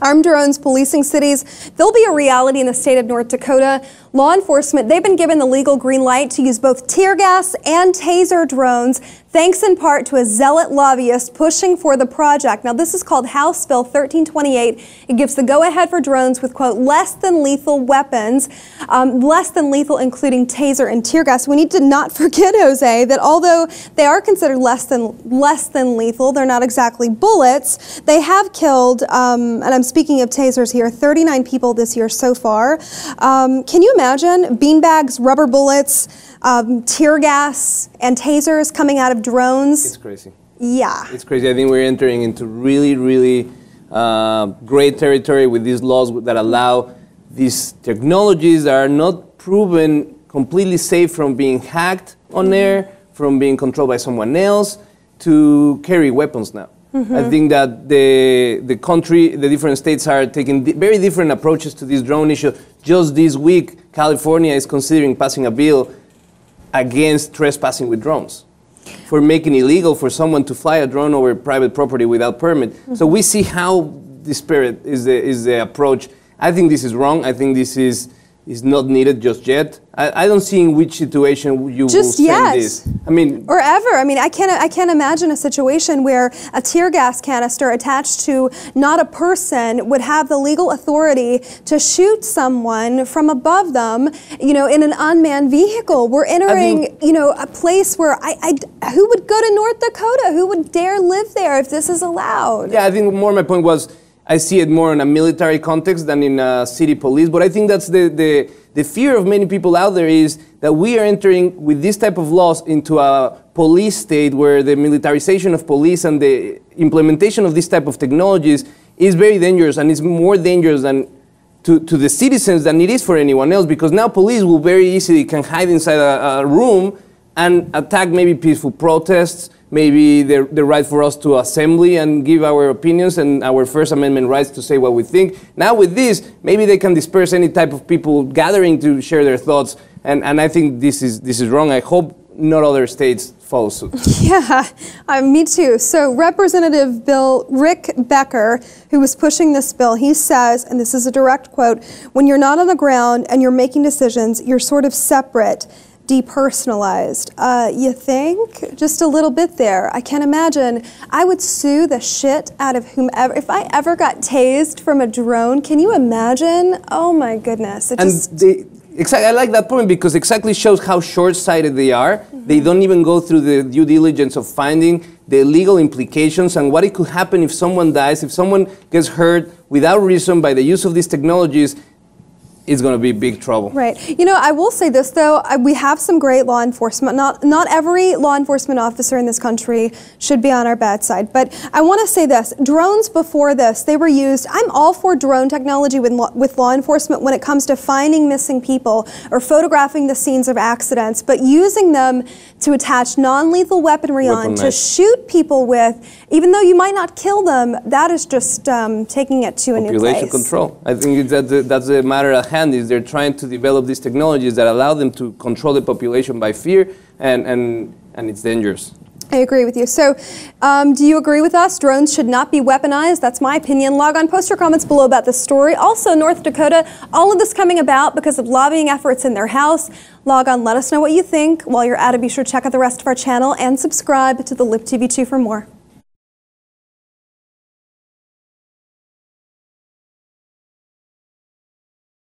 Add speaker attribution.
Speaker 1: Armed drones policing cities, they'll be a reality in the state of North Dakota. Law enforcement, they've been given the legal green light to use both tear gas and taser drones, thanks in part to a zealot lobbyist pushing for the project. Now, this is called House Bill 1328. It gives the go-ahead for drones with, quote, less than lethal weapons, less than lethal including taser and tear gas. We need to not forget, Jose, that although they are considered less than lethal, they're not exactly bullets. They have killed, and I'm speaking of tasers here, 39 people this year so far. Can you imagine beanbags, rubber bullets, tear gas, and tasers coming out of drones?
Speaker 2: It's crazy.
Speaker 1: Yeah.
Speaker 2: It's crazy. I think we're entering into really, really great territory with these laws that allow these technologies that are not proven completely safe from being hacked on air, from being controlled by someone else, to carry weapons now. I think that the country, the different states are taking very different approaches to this drone issue. Just this week, California is considering passing a bill against trespassing with drones, for making illegal for someone to fly a drone over private property without permit. So we see how disparate is the approach. I think this is wrong. I think this is not needed just yet. I don't see in which situation you
Speaker 1: just
Speaker 2: will
Speaker 1: yet.
Speaker 2: send this. I mean,
Speaker 1: or ever. I mean, I can't imagine a situation where a tear gas canister attached to not a person would have the legal authority to shoot someone from above them, you know, in an unmanned vehicle. We're entering, you know, a place where who would go to North Dakota? Who would dare live there if this is allowed?
Speaker 2: Yeah, I think more my point was, I see it more in a military context than in a city police, but I think that's the fear of many people out there, is that we are entering with this type of laws into a police state where the militarization of police and the implementation of this type of technologies is very dangerous, and it's more dangerous than to the citizens than it is for anyone else, because now police will very easily can hide inside a room and attack maybe peaceful protests, maybe the right for us to assembly and give our opinions and our First Amendment rights to say what we think. Now with this, maybe they can disperse any type of people gathering to share their thoughts, and I think this is wrong. I hope not other states follow suit. Yeah,
Speaker 1: me too. So Representative Rick Becker, who was pushing this bill, he says, and this is a direct quote, "When you're not on the ground and you're making decisions, you're sort of separate, depersonalized." You think? Just a little bit there. I can't imagine. I would sue the shit out of whomever. If I ever got tased from a drone, can you imagine? Oh my goodness.
Speaker 2: I like that point, because exactly shows how short-sighted they are. They don't even go through the due diligence of finding the legal implications and what it could happen if someone dies, if someone gets hurt without reason by the use of these technologies. It's going to be big trouble.
Speaker 1: Right. You know, I will say this, though. We have some great law enforcement. Not every law enforcement officer in this country should be on our bad side. But I want to say this. Drones before this, they were used. I'm all for drone technology with law enforcement when it comes to finding missing people or photographing the scenes of accidents. But using them to attach non-lethal weaponry on, to shoot people with, even though you might not kill them, that is just taking it to a new place.
Speaker 2: Population control. I think that's a matter of is they're trying to develop these technologies that allow them to control the population by fear, and it's dangerous.
Speaker 1: I agree with you. So do you agree with us? Drones should not be weaponized. That's my opinion. Log on, post your comments below about this story. Also, North Dakota, all of this coming about because of lobbying efforts in their House. Log on, let us know what you think. While you're at it, be sure to check out the rest of our channel and subscribe to the LIP TV2 for more.